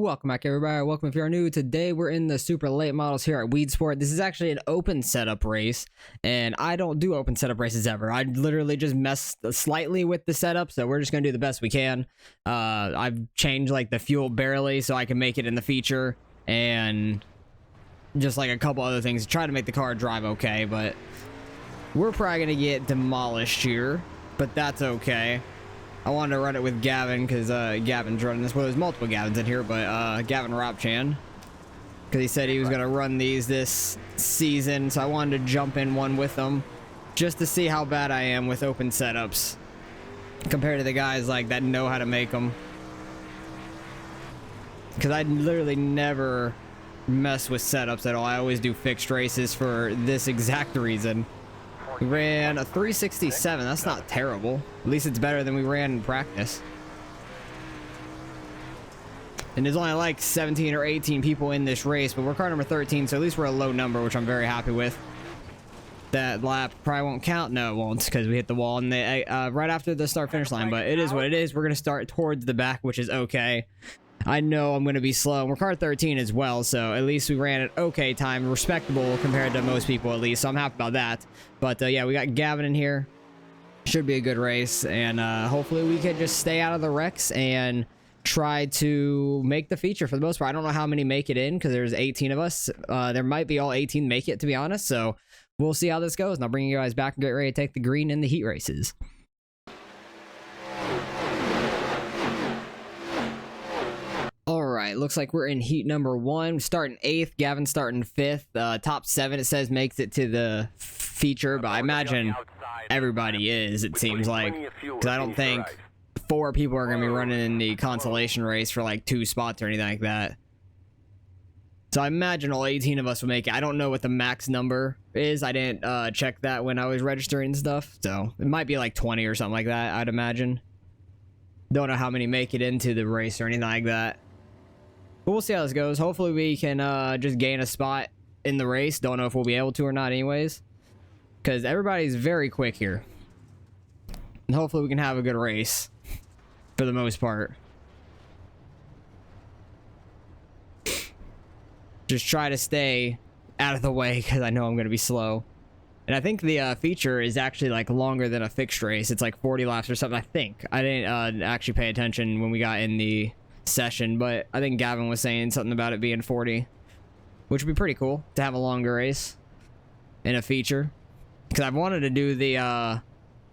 Welcome back, everybody. Welcome if you're new. Today we're in the super late models here at Weed Sport. This is actually an open setup race, and I don't do open setup races ever. I literally just mess slightly with the setup, so we're just gonna do the best we can. I've changed like the fuel barely so I can make it in the feature, and just like a couple other things to try to make the car drive okay. But we're probably gonna get demolished here, but that's okay. I wanted to run it with Gavin because Gavin's running this. Well, there's multiple Gavins in here, but Gavin Ropchan, because he said he was going to run these this season, so I wanted to jump in one with him just to see how bad I am with open setups compared to the guys like that know how to make them. Because I literally never mess with setups at all. I always do fixed races for this exact reason. We ran a 367. That's not terrible. At least it's better than we ran in practice. And there's only like 17 or 18 people in this race, but we're car number 13, so at least we're a low number, which I'm very happy with. That lap probably won't count. No, it won't, because we hit the wall and right after the start-finish line, but it is what it is. We're going to start towards the back, which is okay. I know I'm going to be slow. We're car 13 as well, so at least we ran an okay time, respectable compared to most people at least, so I'm happy about that. But yeah, we got Gavin in here. Should be a good race, and hopefully we can just stay out of the wrecks and try to make the feature for the most part. I don't know how many make it in because there's 18 of us. There might be all 18 make it, to be honest, so we'll see how this goes, and I'll bring you guys back and get ready to take the green in the heat races. Alright, looks like we're in heat number 1. Starting 8th, Gavin starting 5th. Top 7, it says, makes it to the feature, but I imagine everybody is, it seems like. Because I don't think 4 people are going to be running in the consolation race for like 2 spots or anything like that. So I imagine all 18 of us will make it. I don't know what the max number is. I didn't check that when I was registering and stuff. So it might be like 20 or something like that, I'd imagine. Don't know how many make it into the race or anything like that. But we'll see how this goes. Hopefully we can just gain a spot in the race. Don't know if we'll be able to or not anyways. Because everybody's very quick here. And hopefully we can have a good race. For the most part. Just try to stay out of the way because I know I'm going to be slow. And I think the feature is actually like longer than a fixed race. It's like 40 laps or something, I think. I didn't actually pay attention when we got in the session, but I think Gavin was saying something about it being 40, which would be pretty cool to have a longer race in a feature, because I've wanted to do the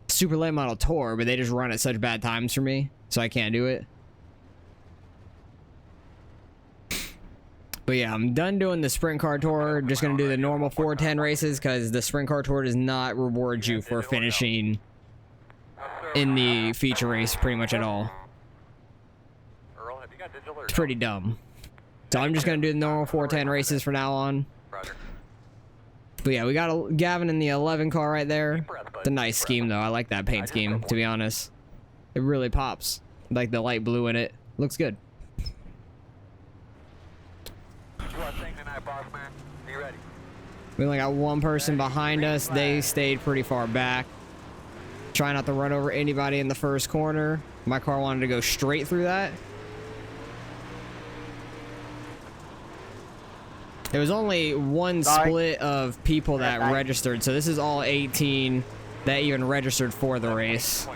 super late model tour, but they just run at such bad times for me, so I can't do it. But yeah, I'm done doing the sprint car tour. Just gonna do the normal 410 races because the sprint car tour does not reward you for finishing in the feature race pretty much at all. It's pretty dumb. So I'm just going to do the normal 410 races from now on. But yeah, we got a Gavin in the 11 car right there. It's a nice scheme, though. I like that paint scheme, to be honest. It really pops. Like the light blue in it. Looks good. We only got one person behind us. They stayed pretty far back. Try not to run over anybody in the first corner. My car wanted to go straight through that. There was only one split of people that registered, so this is all 18 that even registered for the race.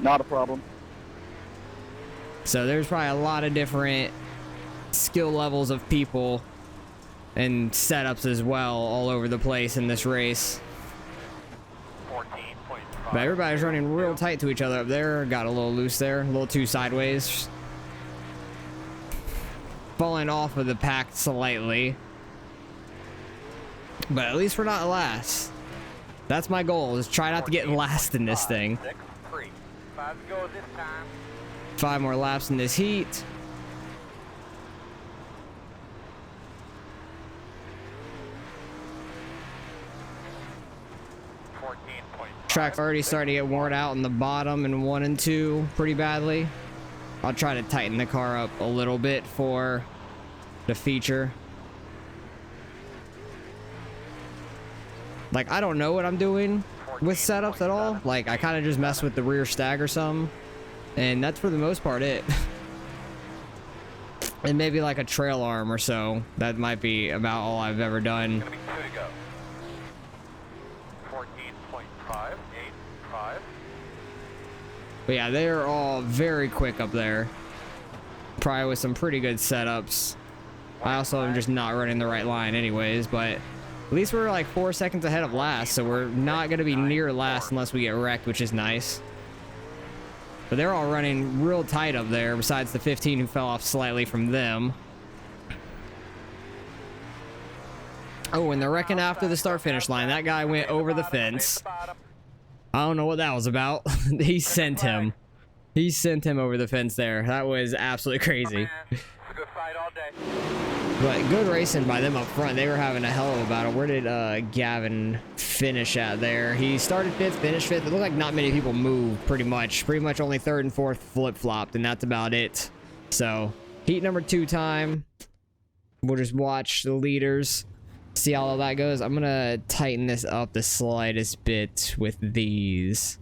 Not a problem. So there's probably a lot of different skill levels of people and setups as well all over the place in this race. But everybody's running real tight to each other up there. Got a little loose there, a little too sideways. Falling off of the pack slightly, but at least we're not last. That's my goal, is try not to get last in this thing. 5 more laps in this heat. Track's already starting to get worn out in the bottom in 1 and 2 pretty badly. I'll try to tighten the car up a little bit for the feature. Like, I don't know what I'm doing with setups at all. Like, I kind of just mess with the rear stag or something. And that's for the most part it. And maybe like a trail arm or so. That might be about all I've ever done. Gonna be 2 to go. 14.585. But yeah, they're all very quick up there. Probably with some pretty good setups. I also am just not running the right line anyways, but at least we're like 4 seconds ahead of last, so we're not going to be near last unless we get wrecked, which is nice. But they're all running real tight up there, besides the 15 who fell off slightly from them. Oh, and they're wrecking after the start-finish line. That guy went over the fence. I don't know what that was about. He sent him. He sent him over the fence there. That was absolutely crazy. But good racing by them up front. They were having a hell of a battle. Where did Gavin finish at there? He started 5th, finished 5th. It looked like not many people moved, pretty much. Pretty much only 3rd and 4th flip-flopped, and that's about it. So, heat number 2 time. We'll just watch the leaders, see how all that goes. I'm going to tighten this up the slightest bit with these.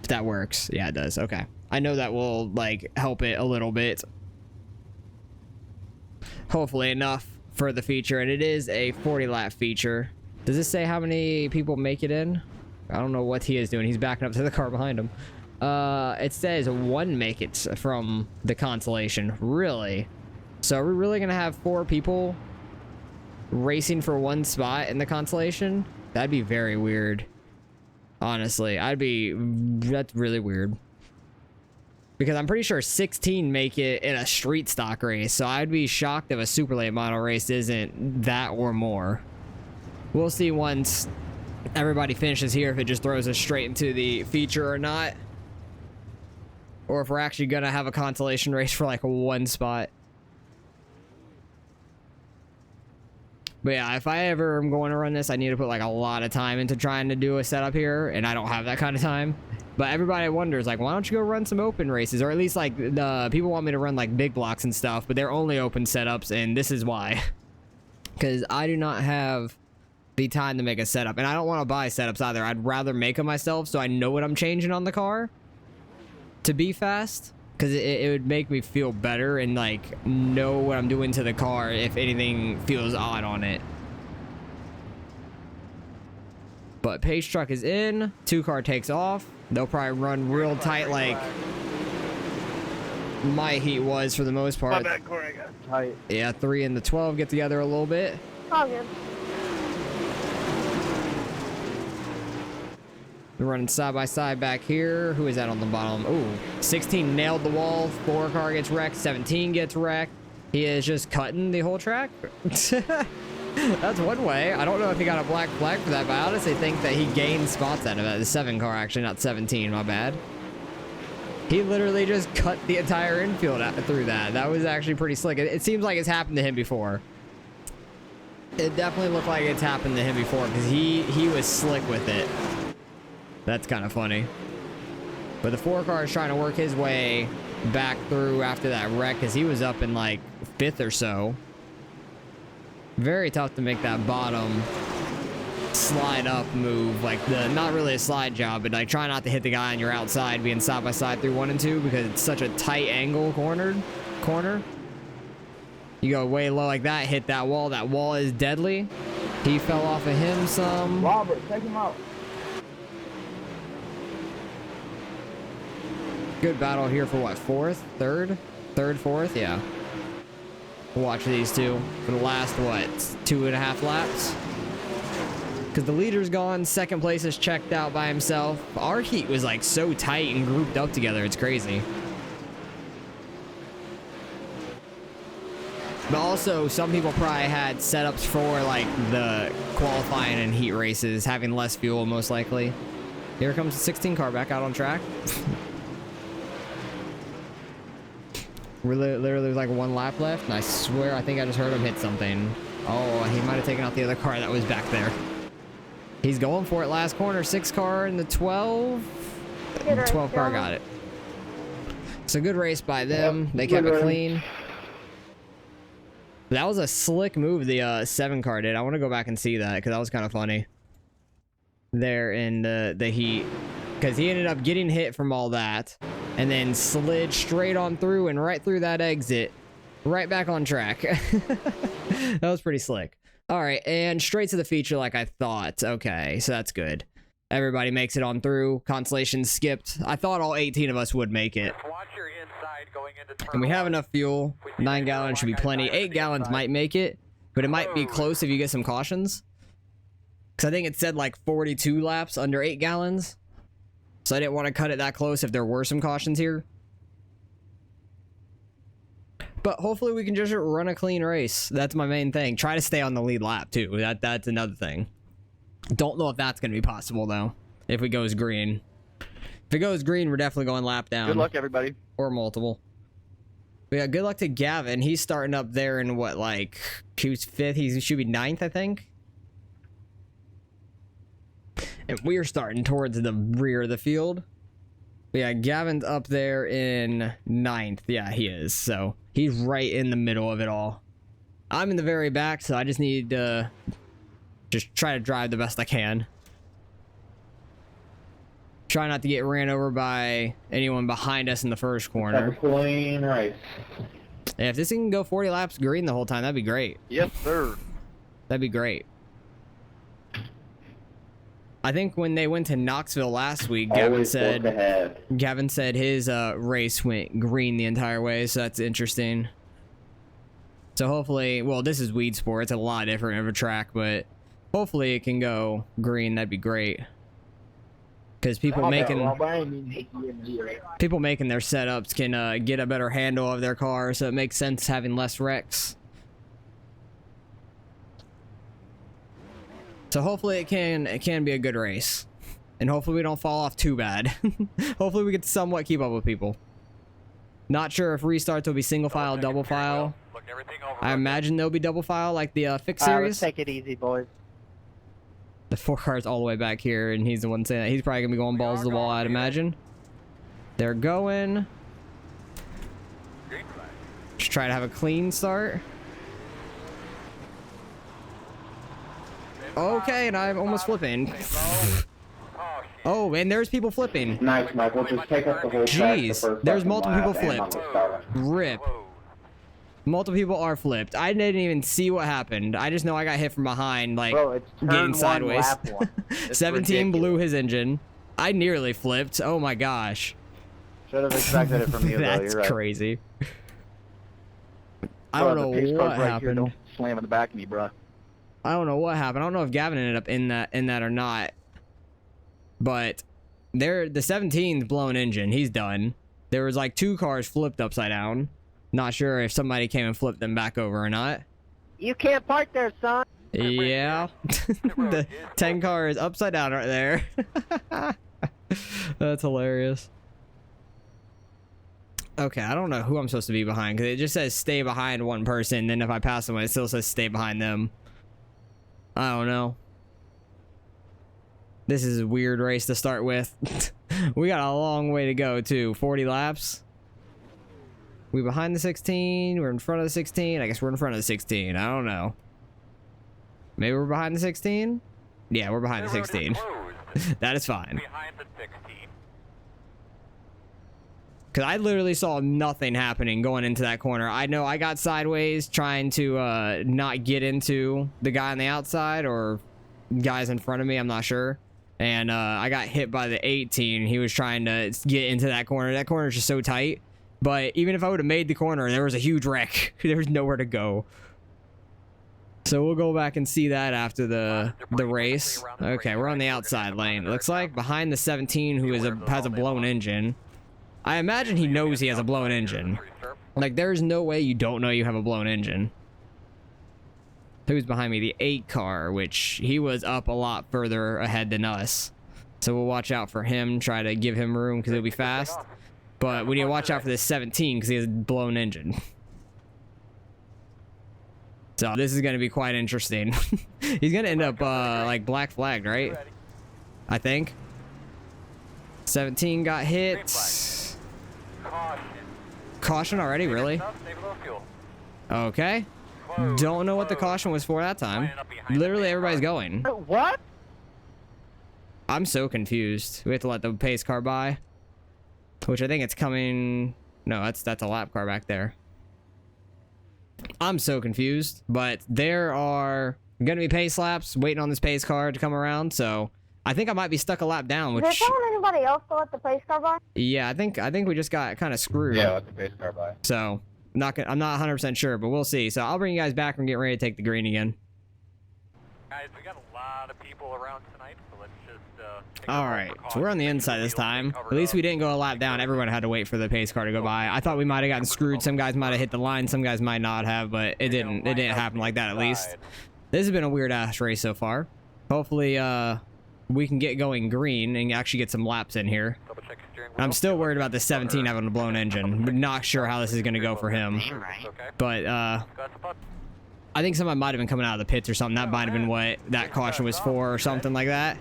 If that works. Yeah, it does. Okay. I know that will, like, help it a little bit. Hopefully enough for the feature, and it is a 40-lap feature. Does this say how many people make it in? I don't know what he is doing. He's backing up to the car behind him. It says 1 make it from the consolation. Really? So are we really gonna have 4 people racing for 1 spot in the consolation? That'd be very weird. Honestly, that's really weird. Because I'm pretty sure 16 make it in a street stock race, so I'd be shocked if a super late model race isn't that or more. We'll see once everybody finishes here if it just throws us straight into the feature or not. Or if we're actually gonna have a consolation race for like 1 spot. But yeah, if I ever am going to run this, I need to put like a lot of time into trying to do a setup here, and I don't have that kind of time. But everybody wonders, like, why don't you go run some open races? Or at least, like, the people want me to run, like, big blocks and stuff, but they're only open setups, and this is why. Because I do not have the time to make a setup, and I don't want to buy setups either. I'd rather make them myself so I know what I'm changing on the car to be fast, because it would make me feel better and, like, know what I'm doing to the car if anything feels odd on it. But Pace Truck is in. 2-car takes off. They'll probably run real tight like my heat was for the most part. My bad, Corey, I got tight. Yeah, 3 and the 12 get together a little bit. Oh, good. They're running side by side back here. Who is that on the bottom? Ooh, 16 nailed the wall. 4-car gets wrecked. 17 gets wrecked. He is just cutting the whole track. That's one way. I don't know if he got a black flag for that, but I honestly think that he gained spots out of it. The 7-car, actually, not 17, my bad. He literally just cut the entire infield out through that. That was actually pretty slick. It seems like it's happened to him before. It definitely looked like it's happened to him before, because he was slick with it. That's kind of funny. But the 4-car is trying to work his way back through after that wreck, because he was up in, like, 5th or so. Very tough to make that bottom slide up move, like not really a slide job, but like try not to hit the guy on your outside being side by side through 1 and 2 because it's such a tight angle corner. You go way low like that, hit that wall. That wall is deadly. He fell off of him some. Robert, take him out. Good battle here for what, 4th? 3rd? 3rd, 4th? Yeah. We'll watch these two for the last, what, 2.5 laps? Because the leader's gone. 2nd place is checked out by himself. Our heat was, like, so tight and grouped up together. It's crazy. But also, some people probably had setups for, like, the qualifying and heat races, having less fuel, most likely. Here comes the 16-car back out on track. We're literally like 1 lap left, and I swear I think I just heard him hit something. Oh, he might have taken out the other car that was back there. He's going for it last corner. 6-car and the 12. 12-car got it. It's a good race by them. Yep, they kept it clean. That was a slick move the 7-car did. I want to go back and see that because that was kind of funny. There in the heat. Because he ended up getting hit from all that. and then slid straight on through and right through that exit, right back on track. That was pretty slick. All right, and straight to the feature like I thought. Okay, so that's good. Everybody makes it on through. Constellation skipped. I thought all 18 of us would make it. And we have enough fuel. 9 gallons should be plenty. 8 gallons might make it, but it might be close if you get some cautions. Because I think it said like 42 laps under 8 gallons. So I didn't want to cut it that close if there were some cautions here. But hopefully we can just run a clean race. That's my main thing. Try to stay on the lead lap too. That's another thing. Don't know if that's going to be possible though. If it goes green. If it goes green, we're definitely going lap down. Good luck, everybody. Or multiple. But yeah, good luck to Gavin. He's starting up there in what, like, he was 5th. He should be 9th, I think. And we're starting towards the rear of the field. But yeah, Gavin's up there in 9th. Yeah, he is. So he's right in the middle of it all. I'm in the very back, so I just need to just try to drive the best I can. Try not to get ran over by anyone behind us in the first corner. Have a clean race. Yeah, if this thing can go 40 laps green the whole time, that'd be great. Yes, sir. That'd be great. I think when they went to Knoxville last week, Gavin said his race went green the entire way, so that's interesting. So hopefully, well, this is Weed Sport. It's a lot different of a track, but hopefully it can go green. That'd be great. Because people making their setups can get a better handle of their car, so it makes sense having less wrecks. So hopefully it can be a good race, and hopefully we don't fall off too bad. Hopefully we can somewhat keep up with people. Not sure if restarts will be single file, double file. I imagine they'll be double file like the Fix series. Let's take it easy, boys. The 4 car's all the way back here, and he's the one saying that. He's probably gonna be going balls to the wall, I'd imagine. They're going. Just try to have a clean start. Okay, and I'm almost flipping. Oh, and there's people flipping. Nice, Michael. Just take up the whole track. Jeez, there's multiple people flipped. Rip. Multiple people are flipped. I didn't even see what happened. I just know I got hit from behind, like, getting sideways. 17 blew his engine. I nearly flipped. Oh my gosh. Should have expected it from you, though. That's You're right. crazy. I don't know what happened. Don't slam in the back of me, bro. I don't know what happened. I don't know if Gavin ended up in that or not. But the 17's blown engine. He's done. There was like 2 cars flipped upside down. Not sure if somebody came and flipped them back over or not. You can't park there, son. Yeah. The 10 car is upside down right there. That's hilarious. Okay, I don't know who I'm supposed to be behind, because it just says stay behind one person, then if I pass them, it still says stay behind them. I don't know. This is a weird race to start with. We got a long way to go, too. 40 laps. We behind the 16? We're in front of the 16? I guess we're in front of the 16. I don't know. Maybe we're behind the 16? Yeah, we're behind the 16. That is fine. Because I literally saw nothing happening going into that corner. I know I got sideways trying to not get into the guy on the outside or guys in front of me. I'm not sure. And I got hit by the 18. He was trying to get into that corner. That corner is just so tight. But even if I would have made the corner, there was a huge wreck. There was nowhere to go. So we'll go back and see that after the race. Okay, we're on the outside lane. It looks like behind the 17 who has a blown engine. I imagine he knows he has a blown engine. Like, there's no way you don't know you have a blown engine. Who's behind me? The 8 car, which he was up a lot further ahead than us. So we'll watch out for him, try to give him room because it'll be fast. But we need to watch out for this 17 because he has a blown engine. So this is going to be quite interesting. He's going to end up like black flagged, right? I think. 17 got hit. Caution already, really? Okay. Don't know what the caution was for that time. Literally everybody's going. What? I'm so confused. We have to let the pace car by. which I think it's coming. No, that's a lap car back there. I'm so confused, but there are gonna be pace laps waiting on this pace car to come around, so I think I might be stuck a lap down, Is which there someone anybody else to let the pace car by? yeah, I think we just got kind of screwed. Yeah, let the pace car by. So I'm not 100% sure, but we'll see. So I'll bring you guys back and get ready to take the green again. Guys, we got a lot of people around tonight, so let's just All right, so we're on the inside this time. At least we didn't go a lap down. Everyone had to wait for the pace car to go by. I thought we might have gotten screwed. Some guys might have hit the line. Some guys might not have, but it didn't happen like that at least. This has been a weird ass race so far. Hopefully, we can get going green and actually get some laps in here. I'm still worried about the 17 having a blown engine. We're not sure how this is going to go for him. But, I think somebody might have been coming out of the pits or something. That might have been what that caution was for or something like that.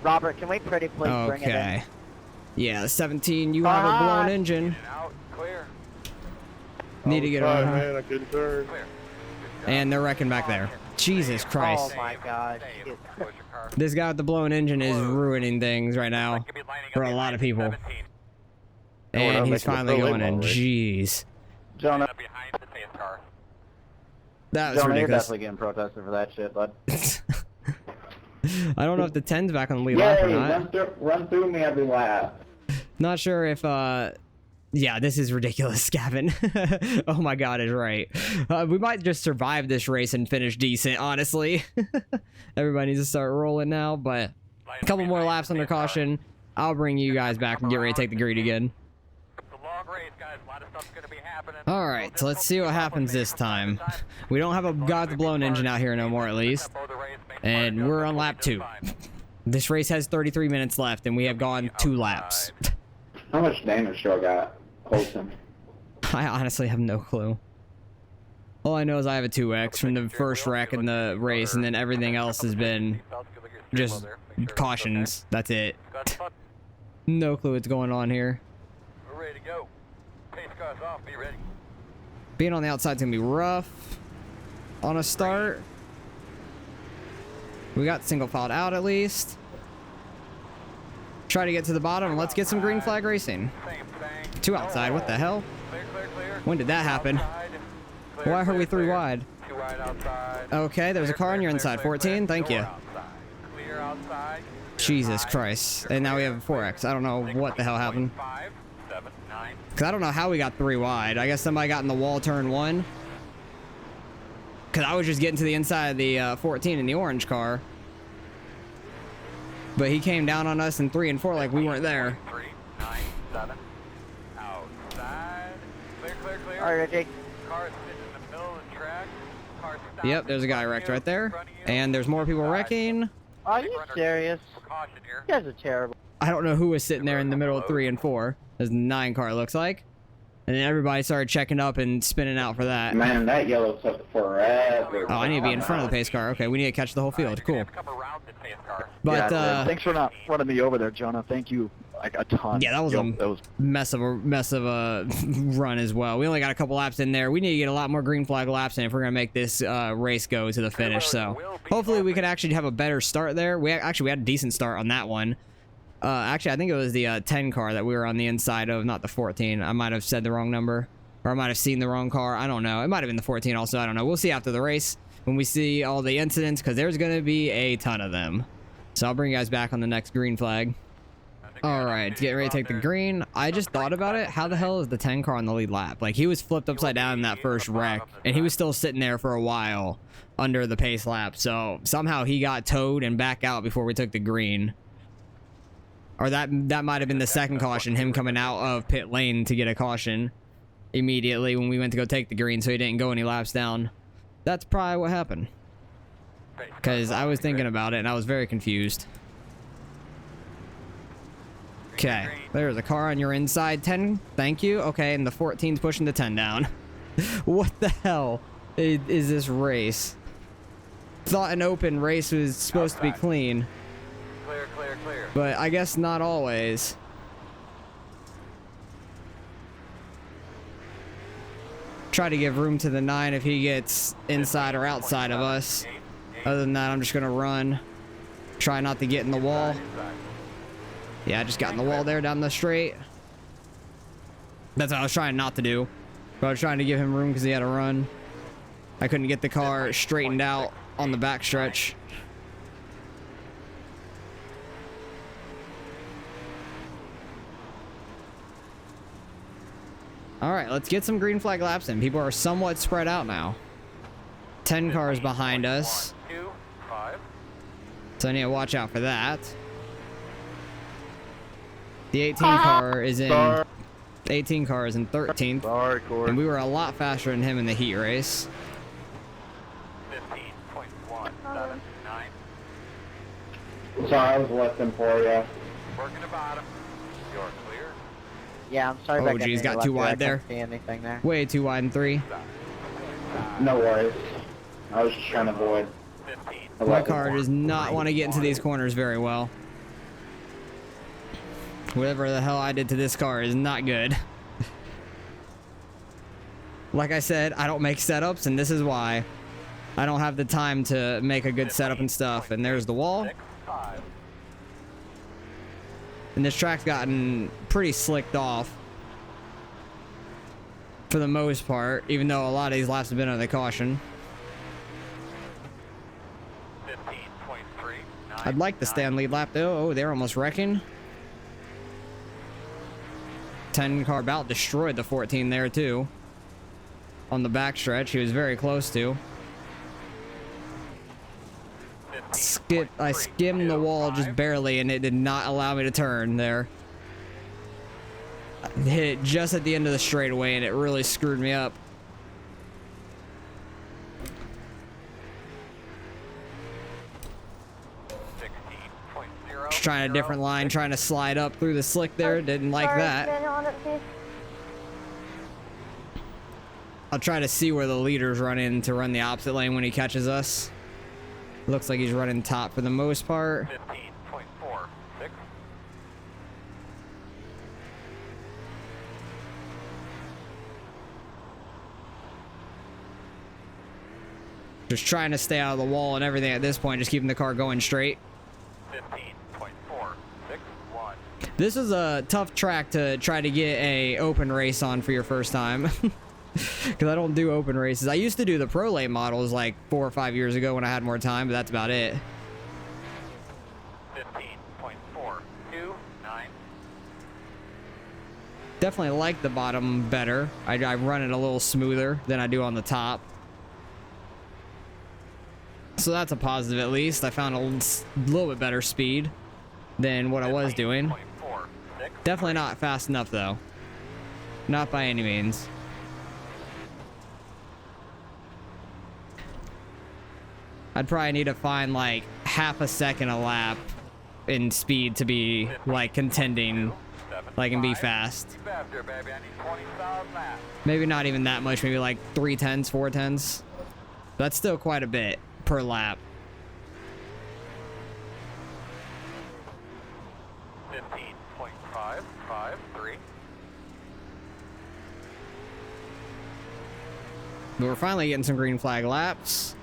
Robert, can we pretty please bring it in? Okay. Yeah, 17, you have a blown engine. Need to get on. Man, I couldn't turn. And they're wrecking back there. Jesus Christ. Oh my God. This guy with the blown engine is ruining things right now for a lot of people. And he's finally going in. Jeez. Jonah, That was Jonah, you're ridiculous. definitely getting protested for that shit, bud. I don't know if the 10's back on the lead lap or Yay, not. run through me every lap. Not sure if, yeah, this is ridiculous, Gavin. Oh my God, is right. We might just survive this race and finish decent, honestly. Everybody needs to start rolling now, but a couple more laps under caution. I'll bring you guys back and get ready to take the green again. All right, so let's see what happens this time. We don't have a got the blown engine out here no more, at least. And we're on lap 2. This race has 33 minutes left, and we have gone 2 laps. How much damage do I got? Colson. I honestly have no clue. All I know is I have a 2x from the first wreck in the race, and then everything else has been just cautions. That's it. No clue what's going on here. We're ready to go. Pace car's off, be ready. Being on the outside is going to be rough on a start. We got single filed out at least. Try to get to the bottom and let's get some green flag racing. 2 outside, what the hell? When did that happen? Why are we 3 wide? Okay, there's a car on your inside. 14, thank you. Jesus Christ. And now we have a 4X. I don't know what the hell happened. Because I don't know how we got 3 wide. I guess somebody got in the wall turn 1. Because I was just getting to the inside of the 14 in the orange car. But he came down on us in 3 and 4 like we weren't there. 3, 9, 7. Outside. Clear, clear, clear. All right, Ricky. Car is sitting in the middle of the track. Car stopped Yep, there's a guy wrecked right there. And there's more people wrecking. Are you serious? Caution here. You guys are terrible. I don't know who was sitting there in the middle of 3 and 4. There's a 9 car, looks like. And then everybody started checking up and spinning out for that. Man, that yellow took forever. Oh, I need to be in front of the pace car. Okay, we need to catch the whole field. Cool. But, Yeah, thanks for not running me over there, Jonah. Thank you, like a ton. yeah, that was a mess of a run as well. We only got a couple laps in there. We need to get a lot more green flag laps in if we're gonna make this race go to the finish. So hopefully we can actually have a better start there. We had a decent start on that one. Actually, I think it was the 10 car that we were on the inside of, not the 14. I might have said the wrong number, or I might have seen the wrong car. I don't know. It might have been the 14 also. I don't know. We'll see after the race when we see all the incidents, because there's going to be a ton of them. So I'll bring you guys back on the next green flag. All right, get ready to take the green. I just thought about it. How the hell is the 10 car on the lead lap? Like, he was flipped upside down in that first wreck, and he was still sitting there for a while under the pace lap. So somehow he got towed and back out before we took the green. Or that might have been the second caution, him coming out of pit lane to get a caution immediately when we went to go take the green, so he didn't go any laps down. That's probably what happened. Because I was thinking about it, and I was very confused. Okay, there's a car on your inside. 10, thank you. Okay, and the 14's pushing the 10 down. What the hell is this race? Thought an open race was supposed to be clean. Clear, clear, clear. But I guess not always. Try to give room to the 9 if he gets inside or outside of us. Other than that, I'm just going to run. Try not to get in the wall. Yeah, I just got in the wall there down the straight. That's what I was trying not to do. But I was trying to give him room because he had to run. I couldn't get the car straightened out on the backstretch. All right, let's get some green flag laps in. People are somewhat spread out now. 10 cars behind us. 2, 5. So I need to watch out for that. The 18 car is in... Sorry. 18 car is in 13th. Sorry, Corey. And we were a lot faster than him in the heat race. 15.179. Sorry, I was less than for you. Working the bottom. You're clear. Yeah, I'm sorry Oh, about geez, getting got too lucky. wide there. I couldn't see anything there. Way too wide in 3. No worries. I was just trying to avoid. 15. My car does not want to get into these corners very well. Whatever the hell I did to this car is not good. Like I said, I don't make setups, and this is why. I don't have the time to make a good setup and stuff. And there's the wall. 6, 5. And this track's gotten pretty slicked off. For the most part, even though a lot of these laps have been under caution. 15.3. I'd like to stay on lead lap though. Oh, they're almost wrecking. 10 car about destroyed the 14 there too. On the backstretch, he was very close to. I skimmed the wall just barely, and it did not allow me to turn there. I hit it just at the end of the straightaway, and it really screwed me up. Just trying a different line, trying to slide up through the slick there. Didn't like that. I'll try to see where the leader's running to run the opposite lane when he catches us. Looks like he's running top for the most part. 15.46. Just trying to stay out of the wall and everything at this point, just keeping the car going straight. 15.461. This is a tough track to try to get a open race on for your first time. Because I don't do open races. I used to do the pro late models like 4 or 5 years ago when I had more time, but that's about it. 15.429. Definitely like the bottom better. I run it a little smoother than I do on the top. So that's a positive at least. I found a little bit better speed than what I was doing. 15.46. Definitely not fast enough though. Not by any means. I'd probably need to find like half a second a lap in speed to be like contending, like and be fast. Keep after, baby. I need 20 solid laps. Maybe not even that much, maybe like 3/10s, 4/10s. That's still quite a bit per lap. 15.553. But we're finally getting some green flag laps.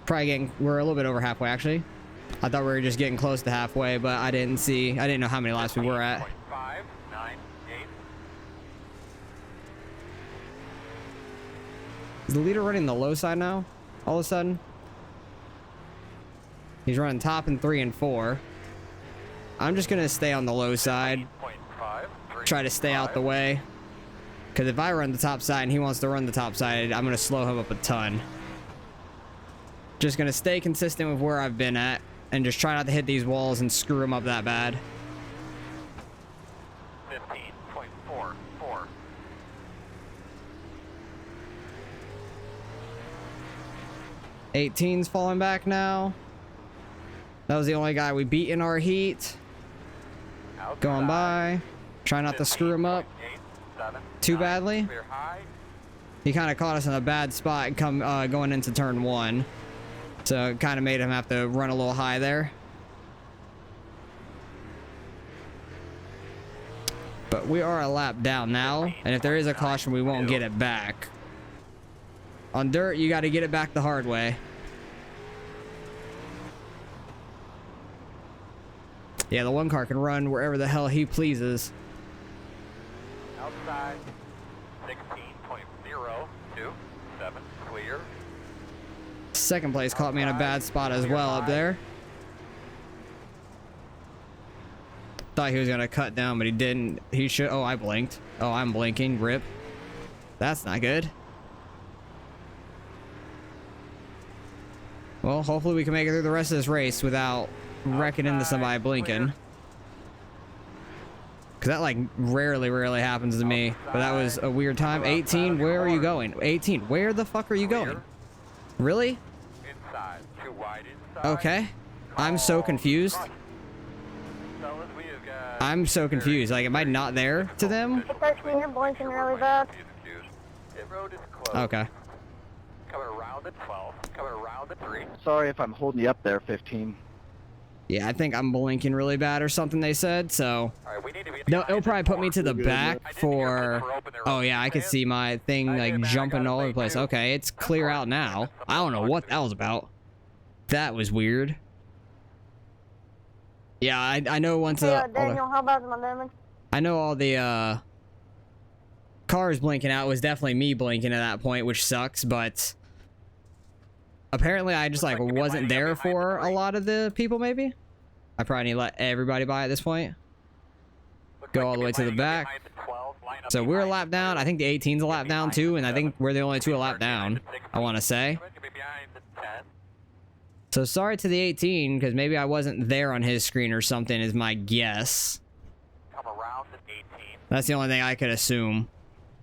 Probably getting, we're a little bit over halfway actually. I thought we were just getting close to halfway, but I didn't know how many laps we were at. 598. Is the leader running the low side now? All of a sudden? He's running top in 3 and 4. I'm just gonna stay on the low side. Try to stay out the way. Because if I run the top side and he wants to run the top side, I'm gonna slow him up a ton. Just gonna stay consistent with where I've been at and just try not to hit these walls and screw them up that bad. 15.44. 18's falling back now. That was the only guy we beat in our heat. Going by. Try not to screw him up too badly. He kind of caught us in a bad spot going into turn 1. So it kind of made him have to run a little high there. But we are a lap down now. And if there is a caution, we won't get it back. On dirt, you got to get it back the hard way. Yeah, the one car can run wherever the hell he pleases. Outside. 16.027. Clear. Second place caught me in a bad spot as well up there. Thought he was gonna cut down, but he didn't. He should. Oh, I blinked. Oh, I'm blinking. Rip. That's not good. Well, hopefully we can make it through the rest of this race without wrecking into somebody blinking. Because that, like, rarely happens to me. But that was a weird time. 18, where are you going? 18, where the fuck are you going? Really? Inside. Too wide inside. Okay. I'm so confused. I'm so confused. Like, am I not there to them? The 13, you're blinking really bad. Okay. Coming around at 12. Coming around at 3. Sorry if I'm holding you up there, 15. Yeah, I think I'm blinking really bad or something they said, so... Alright, we need to be No, it'll probably put me to the back for... Oh, yeah, I could see my thing, like, jumping all over the place. Okay, it's clear out now. I don't know what that was about. That was weird. Yeah, I know once Hey, Daniel, how about my damage? I know all the, cars blinking out was definitely me blinking at that point, which sucks, but... Apparently, I just, like, wasn't there for a lot of the people, maybe? I probably need to let everybody by at this point. Go all the way to the back. So we're a lap down. I think the 18's a lap down, too, and I think we're the only two a lap down, I want to say. So sorry to the 18, because maybe I wasn't there on his screen or something, is my guess. Come around at 18. That's the only thing I could assume.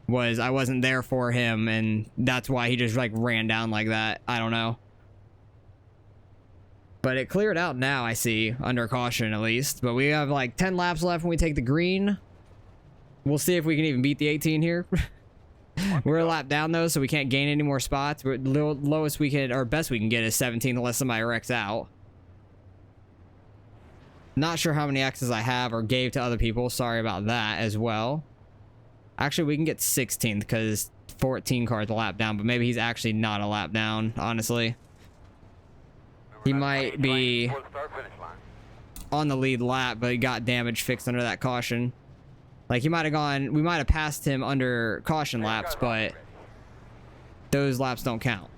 Was I wasn't there for him, and that's why he just, like, ran down like that. I don't know. But it cleared out now, I see, under caution at least. But we have, like, 10 laps left when we take the green. We'll see if we can even beat the 18 here. We're a lap down, though, so we can't gain any more spots. The lowest we can, or best we can get is 17 unless somebody wrecks out. Not sure how many X's I have or gave to other people. Sorry about that as well. Actually, we can get 16th because 14 cars a lap down, but maybe he's actually not a lap down, honestly. He might be on the lead lap, but he got damage fixed under that caution. Like, he might have gone... We might have passed him under caution laps, but those laps don't count.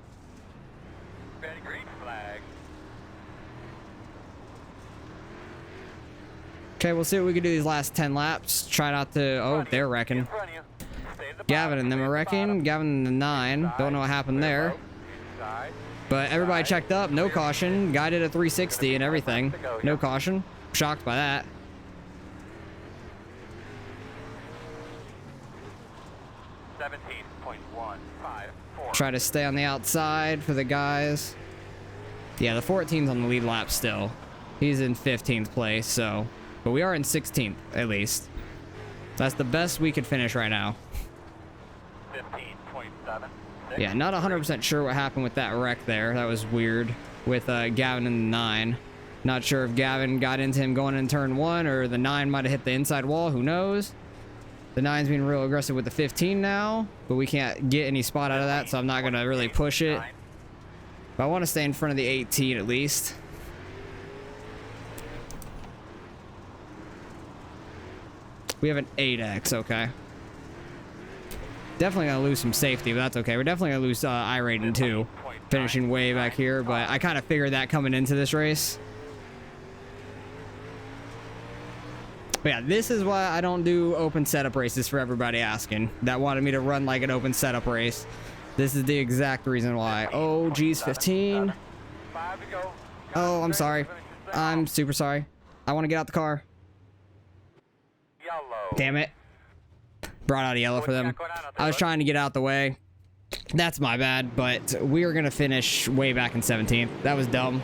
Okay, we'll see what we can do these last 10 laps. Try not to... Oh, they're wrecking. Gavin and them are wrecking. Gavin and the 9. Don't know what happened there. But everybody checked up. No caution. Guy did a 360 and everything. No caution. Shocked by that. Try to stay on the outside for the guys. Yeah, the 14's on the lead lap still. He's in 15th place, so... But we are in 16th, at least. That's the best we could finish right now. 15.7. Yeah, not 100% sure what happened with that wreck there. That was weird with Gavin and the 9. Not sure if Gavin got into him going in turn 1 or the 9 might have hit the inside wall. Who knows? The 9's being real aggressive with the 15 now, but we can't get any spot out of that, so I'm not going to really push it. But I want to stay in front of the 18 at least. We have an 8X, okay. Definitely gonna lose some safety, but that's okay. We're definitely gonna lose iRacing too, finishing way back here, but I kind of figured that coming into this race. But yeah, this is why I don't do open setup races for everybody asking that wanted me to run like an open setup race. This is the exact reason why. Oh, geez, 15. Oh, I'm sorry. I'm super sorry. I want to get out the car. Damn it. Brought out a yellow for them. I was trying to get out the way. That's my bad, but we are going to finish way back in 17th. That was dumb.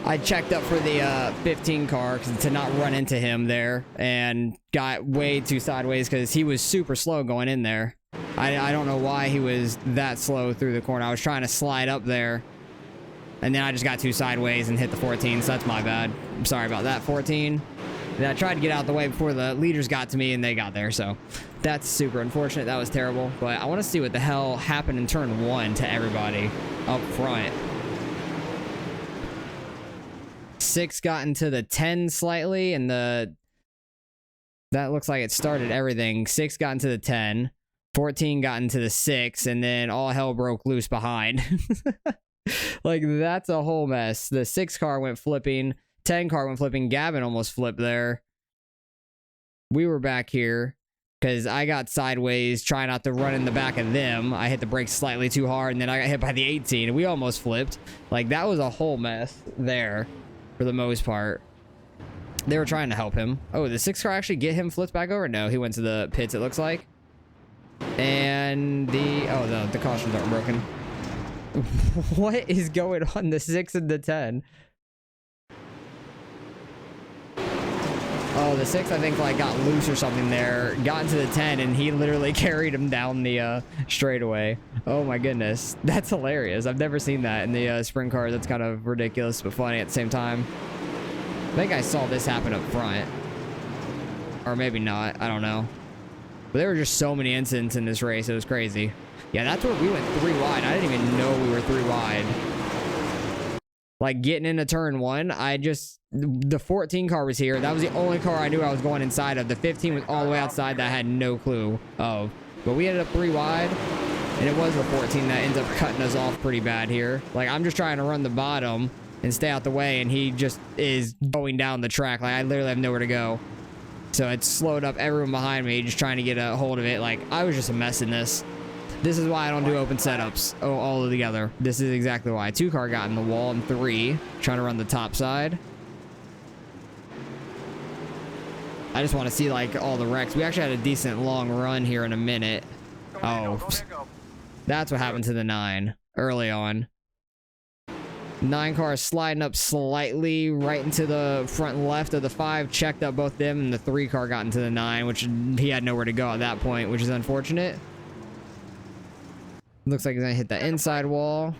I checked up for the 15 car to not run into him there and got way too sideways because he was super slow going in there. I don't know why he was that slow through the corner. I was trying to slide up there and then I just got too sideways and hit the 14, so that's my bad. I'm sorry about that, 14. And I tried to get out the way before the leaders got to me and they got there, so that's super unfortunate. That was terrible. But I want to see what the hell happened in turn 1 to everybody up front. 6 got into the 10 slightly, and that looks like it started everything. 6 got into the 10, 14 got into the 6, and then all hell broke loose behind. Like, that's a whole mess. The 6 car went flipping, 10 car went flipping, Gavin almost flipped there. We were back here because I got sideways trying not to run in the back of them. I hit the brakes slightly too hard, and then I got hit by the 18, and we almost flipped. Like, that was a whole mess there for the most part. They were trying to help him. Oh, the 6 car actually get him flipped back over? No, he went to the pits, it looks like. And the cautions aren't broken. What is going on? The 6 and the 10. Oh, the 6, I think, like, got loose or something there. Got into the 10, and he literally carried him down the straightaway. Oh, my goodness. That's hilarious. I've never seen that in the sprint car. That's kind of ridiculous, but funny at the same time. I think I saw this happen up front. Or maybe not. I don't know. But there were just so many incidents in this race. It was crazy. Yeah, that's where we went 3 wide. I didn't even know we were 3 wide. Like, getting into turn 1, the 14 car was here. That was the only car I knew I was going inside of. The 15 was all the way outside that I had no clue of. But we ended up 3 wide, and it was the 14 that ends up cutting us off pretty bad here. Like, I'm just trying to run the bottom and stay out the way, and he just is going down the track. Like, I literally have nowhere to go. So it slowed up everyone behind me, just trying to get a hold of it. Like, I was just a mess in this. This is why I don't do open setups all together. This is exactly why. 2 car got in the wall, and 3 trying to run the top side. I just want to see, like, all the wrecks. We actually had a decent long run here in a minute. Oh, that's what happened to the 9 early on. 9 car sliding up slightly right into the front left of the 5. Checked up both them, and the 3 car got into the 9, which he had nowhere to go at that point, which is unfortunate. Looks like he's gonna hit the inside wall.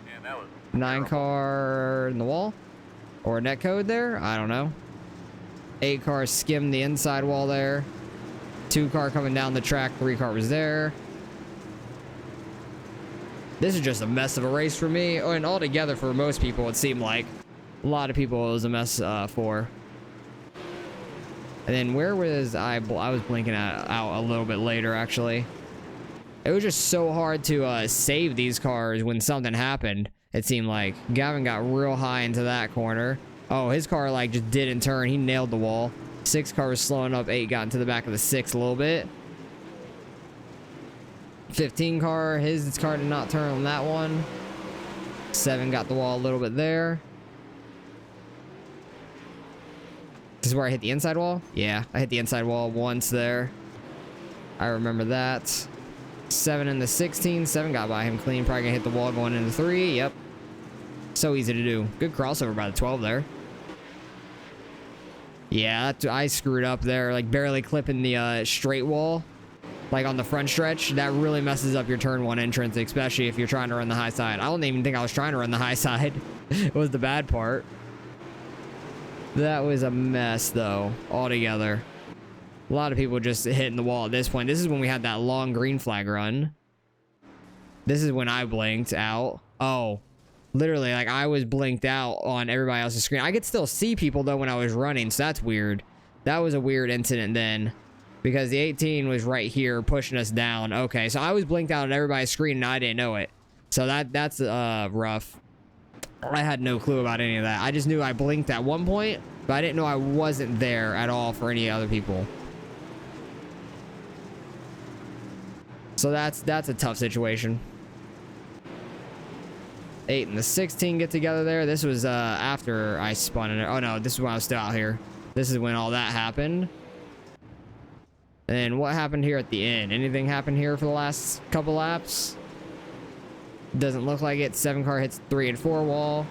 Man, that was 9 car in the wall, or net code there. I don't know. 8 car skimmed the inside wall there. 2 car coming down the track. 3 car was there. This is just a mess of a race for me. Oh, and altogether for most people, it seemed like a lot of people it was a mess for. And then where was I was blinking out a little bit later, actually. It was just so hard to save these cars when something happened. It seemed like Gavin got real high into that corner. Oh, his car like just didn't turn. He nailed the wall. 6 car was slowing up. 8 got into the back of the 6 a little bit. 15 car, his car did not turn on that one. 7 got the wall a little bit there. This is where I hit the inside wall? Yeah, I hit the inside wall once there. I remember that. 7 in the 16. 7 got by him clean. Probably gonna hit the wall going into 3. Yep. So easy to do. Good crossover by the 12 there. Yeah, I screwed up there. Like barely clipping the straight wall. Like on the front stretch. That really messes up your turn 1 entrance, especially if you're trying to run the high side. I don't even think I was trying to run the high side. It was the bad part. That was a mess though, altogether. A lot of people just hitting the wall at this point. This is when we had that long green flag run. This is when I blinked out. Oh, literally, like I was blinked out on everybody else's screen. I could still see people though when I was running, so that's weird. That was a weird incident then, because the 18 was right here pushing us down. Okay, so I was blinked out on everybody's screen and I didn't know it. So that's rough. I had no clue about any of that. I just knew I blinked at one point, but I didn't know I wasn't there at all for any other people. So that's a tough situation. 8 and the 16 get together there. This was after I spun in it. Oh no, this is when I was still out here. This is when all that happened. And then what happened here at the end? Anything happened here for the last couple laps? Doesn't look like it. 7 car hits 3 and 4 wall.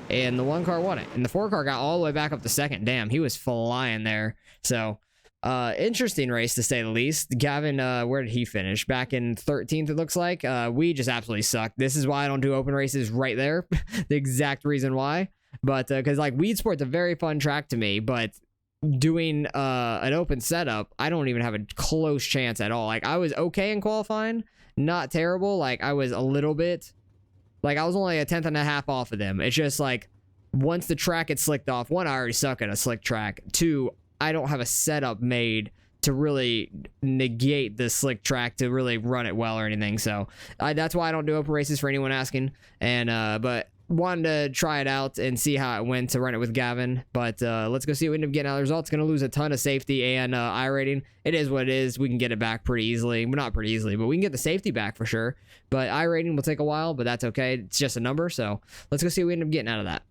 And the 1 car won it. And the 4 car got all the way back up to 2nd. Damn, he was flying there. So interesting race to say the least. Gavin, where did he finish? Back in 13th, it looks like. We just absolutely sucked. This is why I don't do open races right there. The exact reason why. But because like Weed Sport's a very fun track to me, but doing an open setup, I don't even have a close chance at all. Like I was okay in qualifying, not terrible. Like I was a little bit Like, I was only a tenth and a half off of them. It's just like, once the track gets slicked off, one, I already suck at a slick track. Two, I don't have a setup made to really negate the slick track to really run it well or anything. So that's why I don't do open races, for anyone asking. And but wanted to try it out and see how it went to run it with Gavin. But let's go see what we end up getting out of the results. Going to lose a ton of safety and iRating. It is what it is. We can get it back pretty easily. Well, not pretty easily, but we can get the safety back for sure. But iRating will take a while, but that's okay. It's just a number. So let's go see what we end up getting out of that.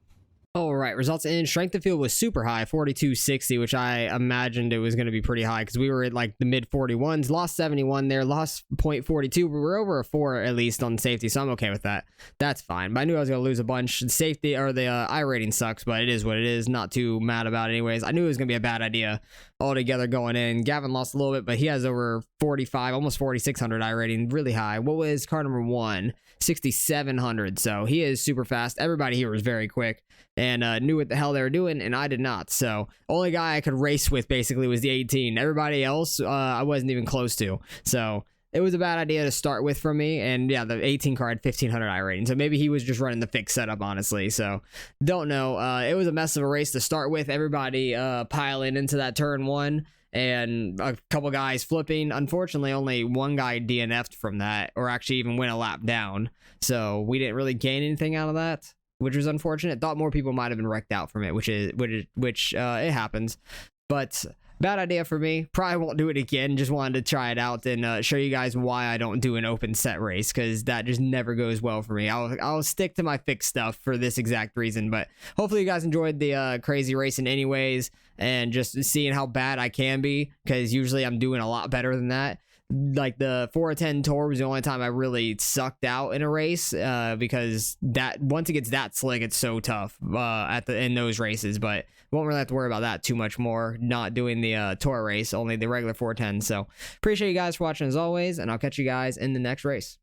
All right, results in strength of field was super high, 4260, which I imagined it was going to be pretty high because we were at like the mid 41s. Lost 71 there, lost 0.42, but we're over a 4 at least on safety, so I'm okay with that. That's fine. But I knew I was going to lose a bunch. Safety or the iRating sucks, but it is what it is. Not too mad about it anyways. I knew it was going to be a bad idea altogether going in. Gavin lost a little bit, but he has over 45, almost 4600 iRating, really high. What was car number 1? 6700. So he is super fast. Everybody here was very quick and knew what the hell they were doing, and I did not. So only guy I could race with basically was the 18. Everybody else I wasn't even close to. So it was a bad idea to start with for me. And yeah, the 18 car had 1500 iRating, so maybe he was just running the fixed setup, honestly. So don't know. It was a mess of a race to start with. Everybody piling into that turn 1 and a couple guys flipping. Unfortunately, only one guy DNF'd from that, or actually even went a lap down. So we didn't really gain anything out of that, which was unfortunate. Thought more people might have been wrecked out from it, which it happens. But bad idea for me. Probably won't do it again. Just wanted to try it out and show you guys why I don't do an open set race, because that just never goes well for me. I'll stick to my fixed stuff for this exact reason. But hopefully you guys enjoyed the crazy racing anyways, and just seeing how bad I can be, because usually I'm doing a lot better than that. Like the 410 tour was the only time I really sucked out in a race, because that once it gets that slick, it's so tough in those races. But won't really have to worry about that too much more, not doing the tour race, only the regular 410. So appreciate you guys for watching as always, and I'll catch you guys in the next race.